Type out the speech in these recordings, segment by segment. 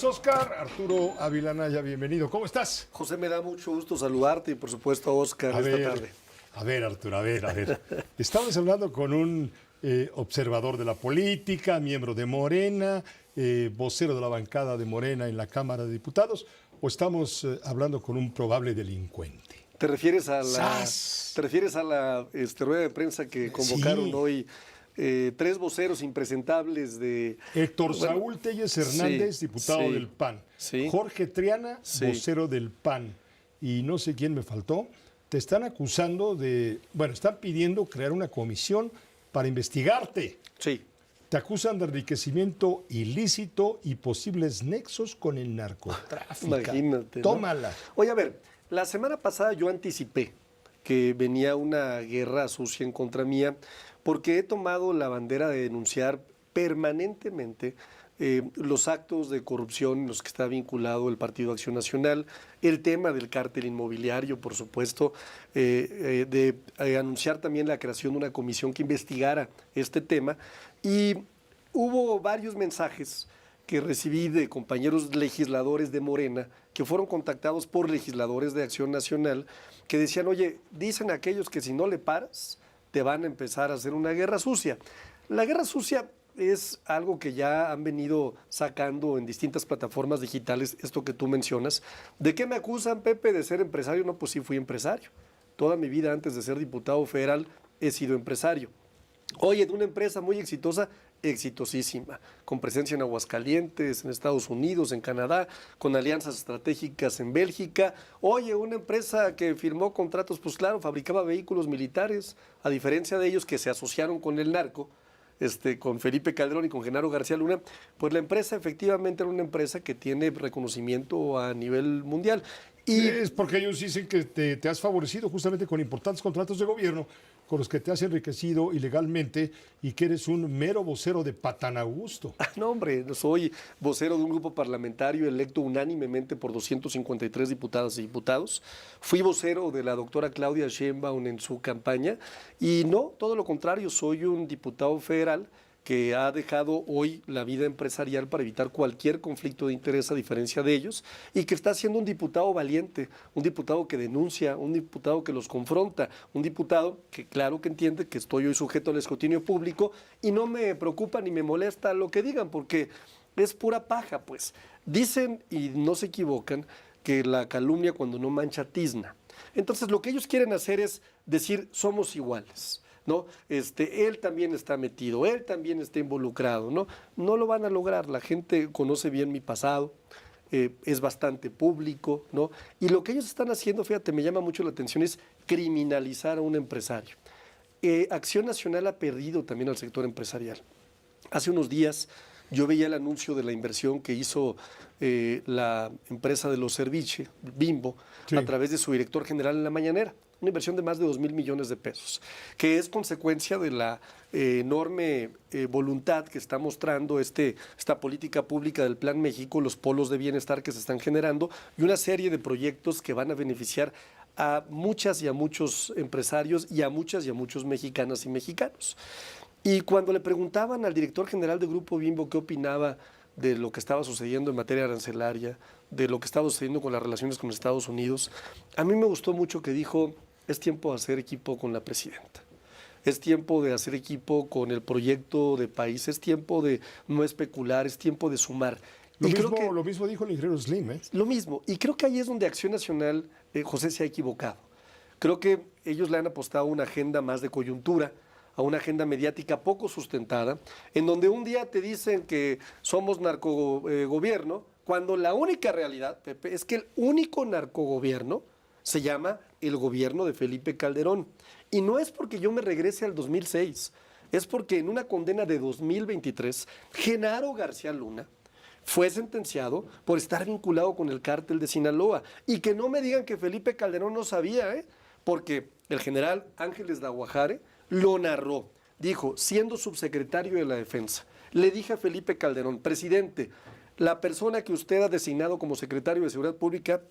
Oscar, Arturo Ávila Naya, bienvenido. ¿Cómo estás? José, me da mucho gusto saludarte y por supuesto a Oscar esta tarde. Arturo, a ver. Estamos hablando con un observador de la política, miembro de Morena, vocero de la bancada de Morena en la Cámara de Diputados, o estamos hablando con un probable delincuente. ¿Te refieres a la rueda de prensa que convocaron hoy? Tres voceros impresentables de... Héctor Saúl Telles Hernández, diputado del PAN. Sí. Jorge Triana, vocero del PAN. Y no sé quién me faltó. Te están acusando de... Bueno, están pidiendo crear una comisión para investigarte. Sí. Te acusan de enriquecimiento ilícito y posibles nexos con el narcotráfico. Imagínate, ¿no? Tómala. Oye, a ver, la semana pasada yo anticipé que venía una guerra sucia en contra mía, porque he tomado la bandera de denunciar permanentemente los actos de corrupción en los que está vinculado el Partido Acción Nacional, el tema del cártel inmobiliario, por supuesto, de anunciar también la creación de una comisión que investigara este tema. Y hubo varios mensajes que recibí de compañeros legisladores de Morena que fueron contactados por legisladores de Acción Nacional que decían, oye, dicen aquellos que si no le paras, te van a empezar a hacer una guerra sucia. La guerra sucia es algo que ya han venido sacando en distintas plataformas digitales, esto que tú mencionas. ¿De qué me acusan, Pepe, de ser empresario? No, pues sí fui empresario. Toda mi vida antes de ser diputado federal he sido empresario. Oye, de una empresa muy exitosa, exitosísima, con presencia en Aguascalientes, en Estados Unidos, en Canadá, con alianzas estratégicas en Bélgica. Oye, una empresa que firmó contratos, pues claro, fabricaba vehículos militares, a diferencia de ellos que se asociaron con el narco, con Felipe Calderón y con Genaro García Luna, pues la empresa efectivamente era una empresa que tiene reconocimiento a nivel mundial. Y es porque ellos dicen que te has favorecido justamente con importantes contratos de gobierno con los que te has enriquecido ilegalmente y que eres un mero vocero de Patán Augusto. No, hombre, soy vocero de un grupo parlamentario electo unánimemente por 253 diputadas y diputados. Fui vocero de la doctora Claudia Sheinbaum en su campaña y no, todo lo contrario, soy un diputado federal que ha dejado hoy la vida empresarial para evitar cualquier conflicto de interés a diferencia de ellos y que está siendo un diputado valiente, un diputado que denuncia, un diputado que los confronta, un diputado que claro que entiende que estoy hoy sujeto al escrutinio público y no me preocupa ni me molesta lo que digan porque es pura paja, pues. Dicen y no se equivocan que la calumnia cuando no mancha tizna. Entonces lo que ellos quieren hacer es decir somos iguales. ¿No? Él también está metido, él también está involucrado, ¿no? No lo van a lograr, la gente conoce bien mi pasado, es bastante público, ¿no? Y lo que ellos están haciendo, fíjate, me llama mucho la atención, es criminalizar a un empresario. Acción Nacional ha perdido también al sector empresarial. Hace unos días yo veía el anuncio de la inversión que hizo la empresa de los Serviche, Bimbo, a través de su director general en la mañanera. Una inversión de más de 2,000 millones de pesos, que es consecuencia de la enorme voluntad que está mostrando esta política pública del Plan México, los polos de bienestar que se están generando y una serie de proyectos que van a beneficiar a muchas y a muchos empresarios y a muchas y a muchos mexicanas y mexicanos. Y cuando le preguntaban al director general de Grupo Bimbo qué opinaba de lo que estaba sucediendo en materia arancelaria, de lo que estaba sucediendo con las relaciones con Estados Unidos, a mí me gustó mucho que dijo, es tiempo de hacer equipo con la presidenta, es tiempo de hacer equipo con el proyecto de país, es tiempo de no especular, es tiempo de sumar. Lo mismo dijo el ingeniero Slim, ¿eh? Lo mismo, y creo que ahí es donde Acción Nacional, José, se ha equivocado. Creo que ellos le han apostado a una agenda más de coyuntura, a una agenda mediática poco sustentada, en donde un día te dicen que somos narcogobierno, cuando la única realidad, Pepe, es que el único narcogobierno se llama el gobierno de Felipe Calderón. Y no es porque yo me regrese al 2006, es porque en una condena de 2023, Genaro García Luna fue sentenciado por estar vinculado con el cártel de Sinaloa. Y que no me digan que Felipe Calderón no sabía, porque el general Ángeles de Aguajare lo narró. Dijo, siendo subsecretario de la Defensa, le dije a Felipe Calderón, presidente, la persona que usted ha designado como secretario de Seguridad Pública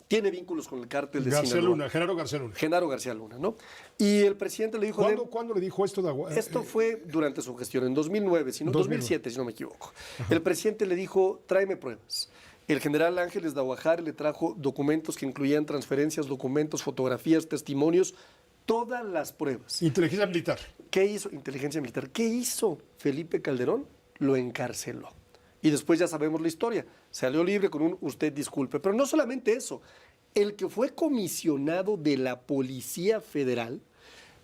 tiene vínculos con el cártel de García Sinaloa. Luna, Genaro García Luna. Genaro García Luna, ¿no? Y el presidente le dijo... ¿Cuándo le dijo esto? Esto fue durante su gestión, en 2009, 2007, si no me equivoco. Ajá. El presidente le dijo, tráeme pruebas. El general Ángeles de Aguajar le trajo documentos que incluían transferencias, documentos, fotografías, testimonios, todas las pruebas. Inteligencia militar. ¿Qué hizo? Inteligencia militar. ¿Qué hizo Felipe Calderón? Lo encarceló. Y después ya sabemos la historia. Salió libre con un usted disculpe. Pero no solamente eso. El que fue comisionado de la Policía Federal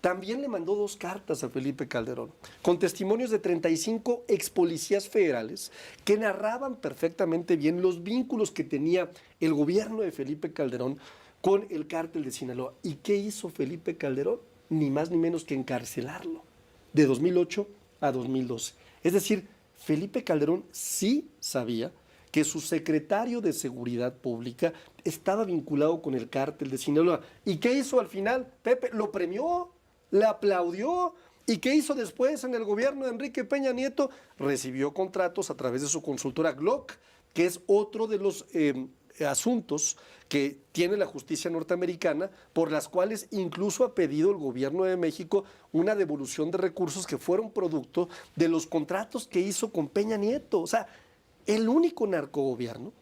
también le mandó 2 cartas a Felipe Calderón, con testimonios de 35 ex policías federales que narraban perfectamente bien los vínculos que tenía el gobierno de Felipe Calderón con el cártel de Sinaloa. ¿Y qué hizo Felipe Calderón? Ni más ni menos que encarcelarlo, de 2008 a 2012. Es decir, Felipe Calderón sí sabía que su secretario de Seguridad Pública estaba vinculado con el cártel de Sinaloa. ¿Y qué hizo al final? Pepe lo premió, le aplaudió. ¿Y qué hizo después en el gobierno de Enrique Peña Nieto? Recibió contratos a través de su consultora Glock, que es otro de los asuntos que tiene la justicia norteamericana, por las cuales incluso ha pedido el gobierno de México una devolución de recursos que fueron producto de los contratos que hizo con Peña Nieto. O sea, el único narcogobierno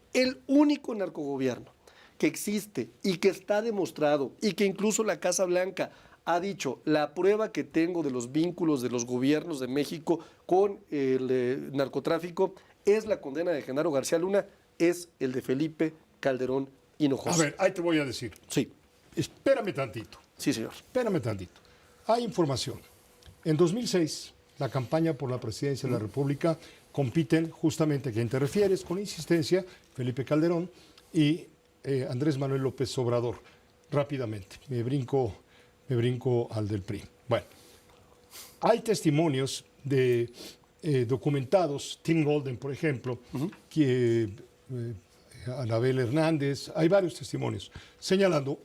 que existe y que está demostrado y que incluso la Casa Blanca ha dicho, la prueba que tengo de los vínculos de los gobiernos de México con el narcotráfico es la condena de Genaro García Luna, es el de Felipe Calderón Hinojosa. A ver, ahí te voy a decir. Sí. Espérame tantito. Sí, señor. Espérame tantito. Hay información. En 2006, la campaña por la presidencia de la República compiten justamente, ¿a quién te refieres? Con insistencia, Felipe Calderón y Andrés Manuel López Obrador. Rápidamente, me brinco al del PRI. Bueno, hay testimonios de documentados, Tim Golden, por ejemplo, que Anabel Hernández, hay varios testimonios señalando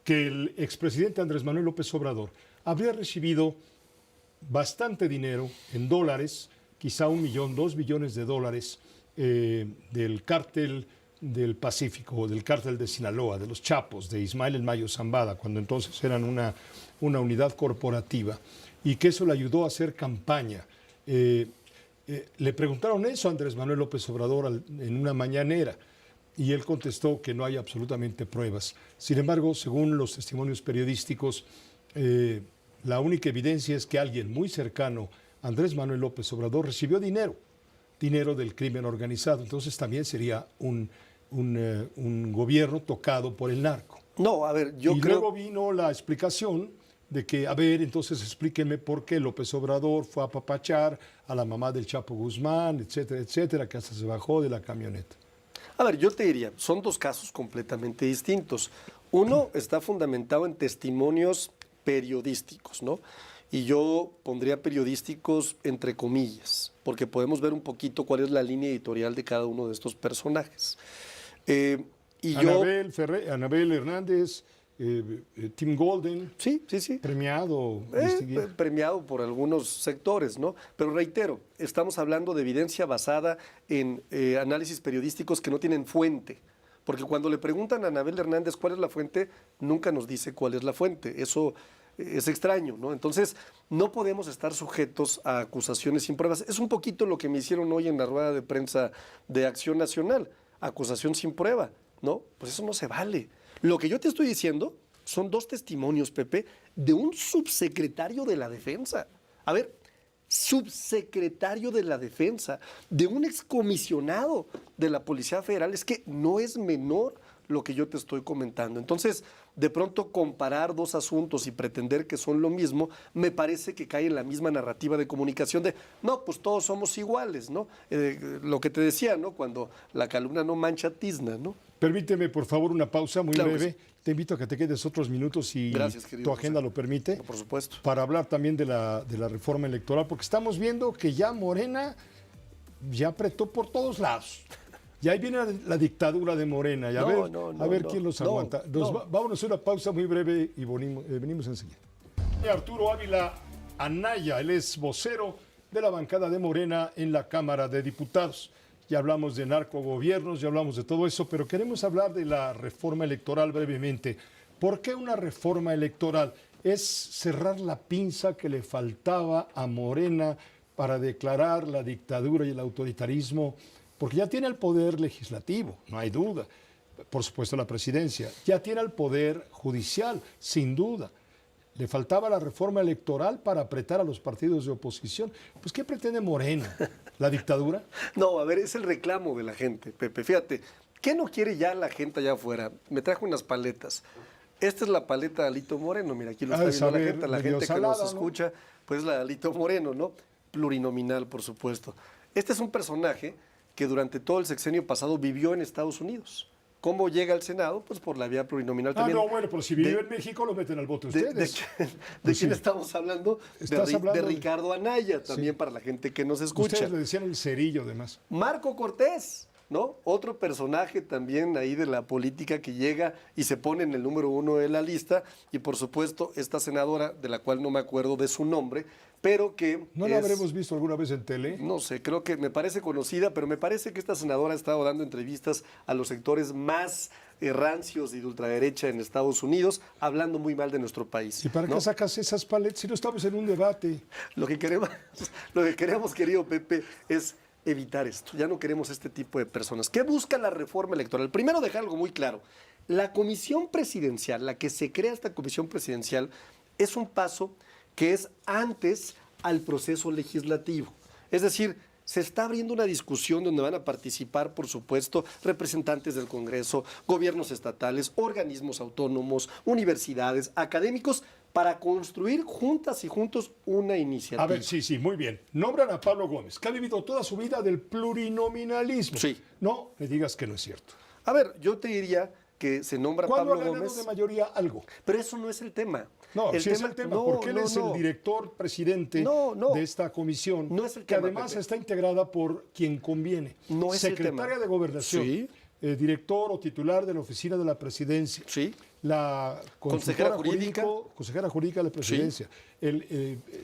que el expresidente Andrés Manuel López Obrador habría recibido bastante dinero en dólares, quizá 1 millón, 2 billones de dólares del cártel del Pacífico, del cártel de Sinaloa, de los Chapos, de Ismael El Mayo Zambada, cuando entonces eran una unidad corporativa, y que eso le ayudó a hacer campaña. Le preguntaron eso a Andrés Manuel López Obrador en una mañanera, y él contestó que no hay absolutamente pruebas. Sin embargo, según los testimonios periodísticos, la única evidencia es que alguien muy cercano a Andrés Manuel López Obrador recibió dinero del crimen organizado. Entonces también sería un gobierno tocado por el narco. No, a ver, y luego vino la explicación de que, a ver, entonces explíqueme por qué López Obrador fue a apapachar a la mamá del Chapo Guzmán, etcétera, etcétera, que hasta se bajó de la camioneta. A ver, yo te diría, son 2 casos completamente distintos. Uno está fundamentado en testimonios periodísticos, ¿no? Y yo pondría periodísticos entre comillas, porque podemos ver un poquito cuál es la línea editorial de cada uno de estos personajes. Anabel Hernández, Tim Golden, sí. premiado. Premiado por algunos sectores, ¿no? Pero reitero, estamos hablando de evidencia basada en análisis periodísticos que no tienen fuente. Porque cuando le preguntan a Anabel Hernández cuál es la fuente, nunca nos dice cuál es la fuente. Eso es extraño, ¿no? Entonces, no podemos estar sujetos a acusaciones sin pruebas. Es un poquito lo que me hicieron hoy en la rueda de prensa de Acción Nacional. Acusación sin prueba, ¿no? Pues eso no se vale. Lo que yo te estoy diciendo son 2 testimonios, Pepe, de un subsecretario de la Defensa. A ver, subsecretario de la Defensa, de un excomisionado de la Policía Federal. Es que no es menor lo que yo te estoy comentando. Entonces, de pronto comparar 2 asuntos y pretender que son lo mismo, me parece que cae en la misma narrativa de comunicación de, no, pues todos somos iguales, ¿no? Lo que te decía, ¿no? Cuando la calumnia no mancha tizna, ¿no? Permíteme, por favor, una pausa muy Claro breve. que sí. Te invito a que te quedes otros minutos si Gracias, tu agenda lo permite. No, por supuesto. Para hablar también de la reforma electoral, porque estamos viendo que ya Morena ya apretó por todos lados. Y ahí viene la dictadura de Morena. Y a ver quién los aguanta. Vámonos a una pausa muy breve y venimos enseguida. Arturo Ávila Anaya, él es vocero de la bancada de Morena en la Cámara de Diputados. ya hablamos de narcogobiernos, ya hablamos de todo eso, pero queremos hablar de la reforma electoral brevemente. ¿Por qué una reforma electoral? Es cerrar la pinza que le faltaba a Morena para declarar la dictadura y el autoritarismo, porque ya tiene el poder legislativo, no hay duda. Por supuesto la presidencia, ya tiene el poder judicial, sin duda. Le faltaba la reforma electoral para apretar a los partidos de oposición. Pues, ¿qué pretende Morena? ¿La dictadura? No, a ver, es el reclamo de la gente, Pepe. Fíjate, ¿qué no quiere ya la gente allá afuera? Me trajo unas paletas. Esta es la paleta de Alito Moreno, mira, aquí lo está viendo la gente que salada, nos escucha, pues la de Alito Moreno, ¿no? Plurinominal, por supuesto. Este es un personaje que durante todo el sexenio pasado vivió en Estados Unidos. ¿Cómo llega al Senado? Pues por la vía plurinominal también. No, bueno, pero si vive en México lo meten al voto ustedes. ¿De quién estamos hablando? De Ricardo Anaya, también para la gente que nos escucha. Ustedes le decían el cerillo, además. Marco Cortés, ¿no? Otro personaje también ahí de la política que llega y se pone en el número 1 de la lista. Y por supuesto, esta senadora, de la cual no me acuerdo de su nombre, pero que... ¿No la habremos visto alguna vez en tele? No sé, creo que me parece conocida, pero me parece que esta senadora ha estado dando entrevistas a los sectores más rancios y de ultraderecha en Estados Unidos, hablando muy mal de nuestro país. ¿Y para qué sacas esas paletas si no estamos en un debate? Lo que queremos, querido Pepe, es evitar esto. Ya no queremos este tipo de personas. ¿Qué busca la reforma electoral? Primero, dejar algo muy claro. La comisión presidencial, la que se crea esta comisión presidencial, es un paso que es antes al proceso legislativo. Es decir, se está abriendo una discusión donde van a participar, por supuesto, representantes del Congreso, gobiernos estatales, organismos autónomos, universidades, académicos, para construir juntas y juntos una iniciativa. A ver, sí, muy bien. Nombran a Pablo Gómez, que ha vivido toda su vida del plurinominalismo. Sí. No me digas que no es cierto. A ver, yo te diría que se nombra a Pablo ¿Cuándo ha Gómez? de mayoría algo? Pero eso no es el tema. No, sí es el tema, porque él es el director presidente de esta comisión, no es el que tema, además Pepe. está integrada por quien conviene. No es el tema. Secretaria de Gobernación, Sí. Director o titular de la oficina de la presidencia, Sí. la Consejera jurídica de la presidencia,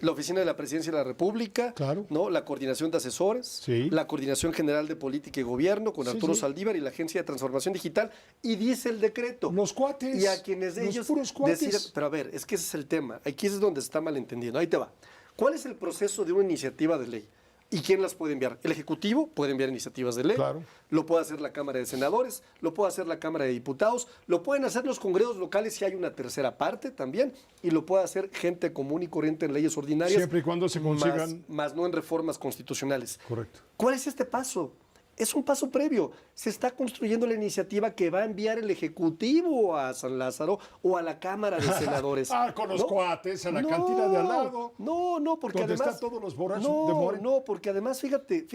La oficina de la Presidencia de la República, Claro. ¿no? La coordinación de asesores, Sí. la coordinación general de política y gobierno con Sí, Arturo sí. Saldívar y la Agencia de Transformación Digital, y dice el decreto. los cuates, Y a quienes los ellos puros cuates. deciden, pero a ver, es que ese es el tema, aquí es donde se está malentendiendo, ahí te va. ¿Cuál es el proceso de una iniciativa de ley? ¿Y quién las puede enviar? El Ejecutivo puede enviar iniciativas de ley, Claro. lo puede hacer la Cámara de Senadores, lo puede hacer la Cámara de Diputados, lo pueden hacer los congresos locales si hay una tercera parte también, y lo puede hacer gente común y corriente en leyes ordinarias. Siempre y cuando se consigan. Más no en reformas constitucionales. Correcto. ¿Cuál es este paso? Es un paso previo. Se está construyendo la iniciativa que va a enviar el Ejecutivo a San Lázaro o a la Cámara de Senadores. Con los ¿No? cuates, a la cantina de al lado. No, porque donde además... están todos los borrachos no, de Morena. No, porque además, fíjate,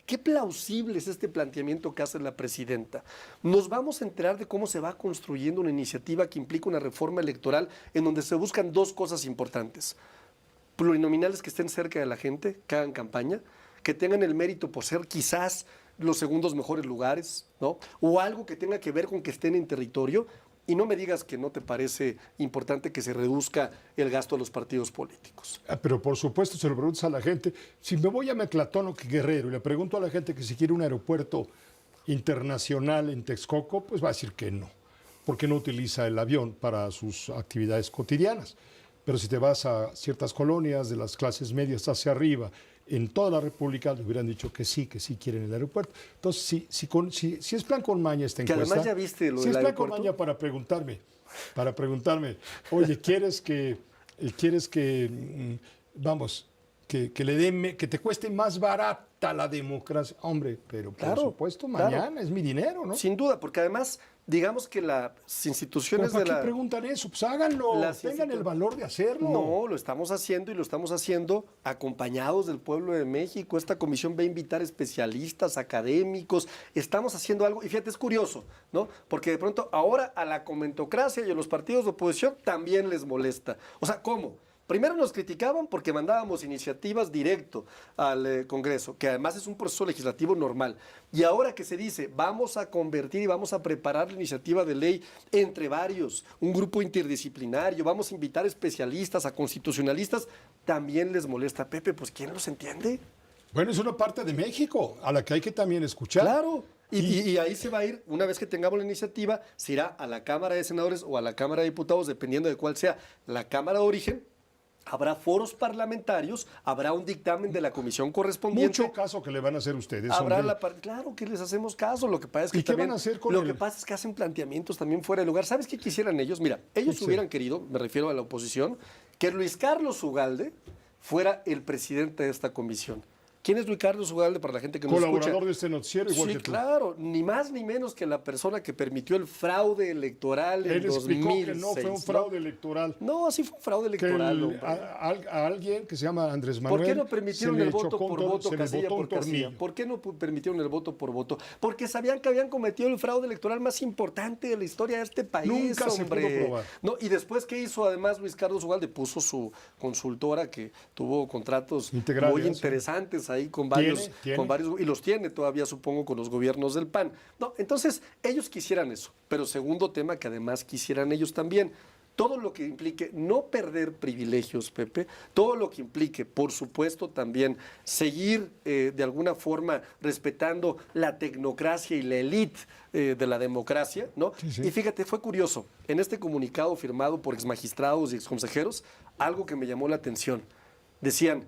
qué plausible es este planteamiento que hace la presidenta. Nos vamos a enterar de cómo se va construyendo una iniciativa que implica una reforma electoral en donde se buscan dos cosas importantes. Plurinominales que estén cerca de la gente, que hagan campaña, que tengan el mérito por ser quizás los segundos mejores lugares, ¿no? O algo que tenga que ver con que estén en territorio. Y no me digas que no te parece importante que se reduzca el gasto de los partidos políticos. Pero por supuesto se lo preguntas a la gente. Si me voy a Meclatón o Guerrero y le pregunto a la gente que si quiere un aeropuerto internacional en Texcoco, pues va a decir que no, porque no utiliza el avión para sus actividades cotidianas. Pero si te vas a ciertas colonias de las clases medias hacia arriba, en toda la República le hubieran dicho que sí quieren el aeropuerto. Entonces, si es plan con maña esta encuesta... Que además ya viste lo si del es plan con aeropuerto. maña para preguntarme, oye, ¿quieres que vamos, que que te cueste más barata la democracia? Hombre, pero por Claro, supuesto, claro. mañana es mi dinero, ¿no? Sin duda, porque además, digamos que las instituciones ¿Para de qué la... preguntan eso? Pues háganlo, Las tengan el valor de hacerlo. No, lo estamos haciendo y lo estamos haciendo acompañados del pueblo de México. Esta comisión va a invitar especialistas, académicos. Estamos haciendo algo, y fíjate, es curioso, ¿no? Porque de pronto ahora a la comentocracia y a los partidos de oposición también les molesta. O sea, ¿cómo? Primero nos criticaban porque mandábamos iniciativas directo al Congreso, que además es un proceso legislativo normal. Y ahora que se dice, vamos a convertir y vamos a preparar la iniciativa de ley entre varios, un grupo interdisciplinario, vamos a invitar especialistas, a constitucionalistas, también les molesta. Pepe, pues ¿quién los entiende? Bueno, es una parte de México a la que hay que también escuchar. Claro. Y ahí se va a ir, una vez que tengamos la iniciativa, se irá a la Cámara de Senadores o a la Cámara de Diputados, dependiendo de cuál sea la Cámara de origen. Habrá foros parlamentarios, habrá un dictamen de la comisión correspondiente. Mucho caso que le van a hacer ustedes. Habrá hombre. claro que les hacemos caso. Lo que pasa es que ¿Y qué van a hacer con lo él? que pasa es que hacen planteamientos también fuera de lugar. ¿Sabes qué quisieran ellos? Mira, ellos Sí. hubieran querido, me refiero a la oposición, que Luis Carlos Ugalde fuera el presidente de esta comisión. ¿Quién es Luis Carlos Ugalde para la gente que nos escucha? Colaborador de este noticiero, igual Sí, que tú. claro, ni más ni menos que la persona que permitió el fraude electoral en Él explicó 2006. que no fue un fraude electoral. No, sí fue un fraude Que electoral, hombre. a alguien que se llama Andrés Manuel. ¿Por qué no permitieron se le el voto chocó por un voto, se le casilla botó un por casilla? tornillo. ¿Por qué no permitieron el voto por voto? Porque sabían que habían cometido el fraude electoral más importante de la historia de este país, Nunca se hombre. pudo probar. No, y después, ¿qué hizo además Luis Carlos Ugalde? Puso su consultora que tuvo contratos Integrales, muy sí. interesantes ahí con varios, ¿Tiene? con varios, y los tiene todavía, supongo, con los gobiernos del PAN. No, entonces, ellos quisieran eso. Pero segundo tema que además quisieran ellos también. Todo lo que implique no perder privilegios, Pepe, todo lo que implique, por supuesto, también seguir de alguna forma respetando la tecnocracia y la élite de la democracia, ¿no? Sí, sí. Y fíjate, fue curioso, en este comunicado firmado por exmagistrados y exconsejeros, algo que me llamó la atención. Decían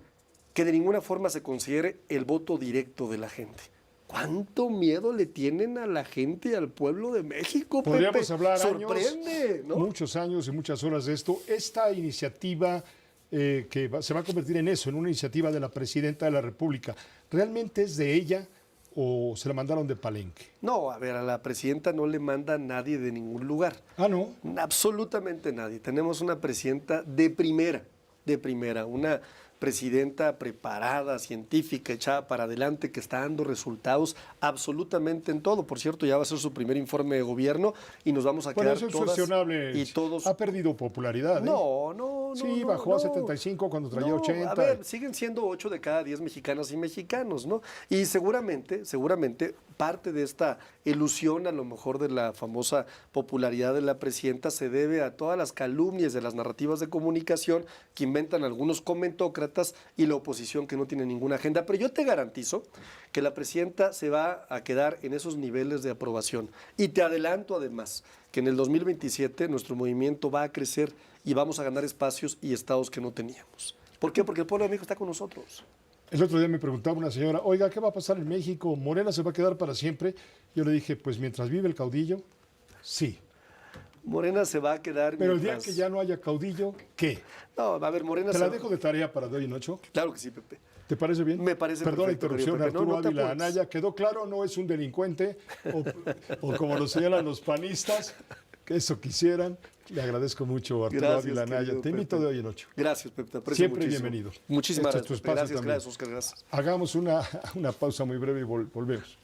que de ninguna forma se considere el voto directo de la gente. ¿Cuánto miedo le tienen a la gente, al pueblo de México, Pepe? Podríamos hablar Sorprende, años, ¿no? muchos años y muchas horas de esto. Esta iniciativa se va a convertir en eso, en una iniciativa de la presidenta de la República. ¿Realmente es de ella o se la mandaron de Palenque? No, a ver, a la presidenta no le manda nadie de ningún lugar. Ah, no. Absolutamente nadie. Tenemos una presidenta de primera, una presidenta preparada, científica, echada para adelante, que está dando resultados absolutamente en todo. Por cierto, ya va a ser su primer informe de gobierno y nos vamos a Bueno, quedar eso es todas cuestionable. y todos. Ha perdido popularidad. ¿eh? No. Sí, no, bajó a no. 75 cuando traía No, 80. A ver, siguen siendo 8 de cada 10 mexicanas y mexicanos, ¿no? Y seguramente, parte de esta ilusión, a lo mejor de la famosa popularidad de la presidenta, se debe a todas las calumnias de las narrativas de comunicación que inventan algunos comentócratas y la oposición que no tiene ninguna agenda. Pero yo te garantizo que la presidenta se va a quedar en esos niveles de aprobación. Y te adelanto además que en el 2027 nuestro movimiento va a crecer y vamos a ganar espacios y estados que no teníamos. ¿Por qué? Porque el pueblo de México está con nosotros. El otro día me preguntaba una señora, oiga, ¿qué va a pasar en México? ¿Morena se va a quedar para siempre? Yo le dije, pues mientras vive el caudillo, sí. Morena se va a quedar. Pero el día mientras- que ya no haya caudillo, ¿qué? No, a ver, Morena Te se la dejo de tarea para de hoy en ocho. Claro que sí, Pepe. ¿Te parece bien? Me parece Perdón la perfecto, interrupción, querido Pepe. Arturo No te Ávila apures. Anaya. ¿Quedó claro? No es un delincuente, o como lo señalan los panistas, que eso quisieran. Le agradezco mucho, Arturo Gracias, Ávila Anaya. querido Te invito Pepe. de hoy en ocho. Gracias, Pepe. Te aprecio Siempre muchísimo. bienvenido. Muchísimas Este es tu gracias, Pepe. espacio Gracias, también. Oscar. Gracias. Hagamos una pausa muy breve y volvemos.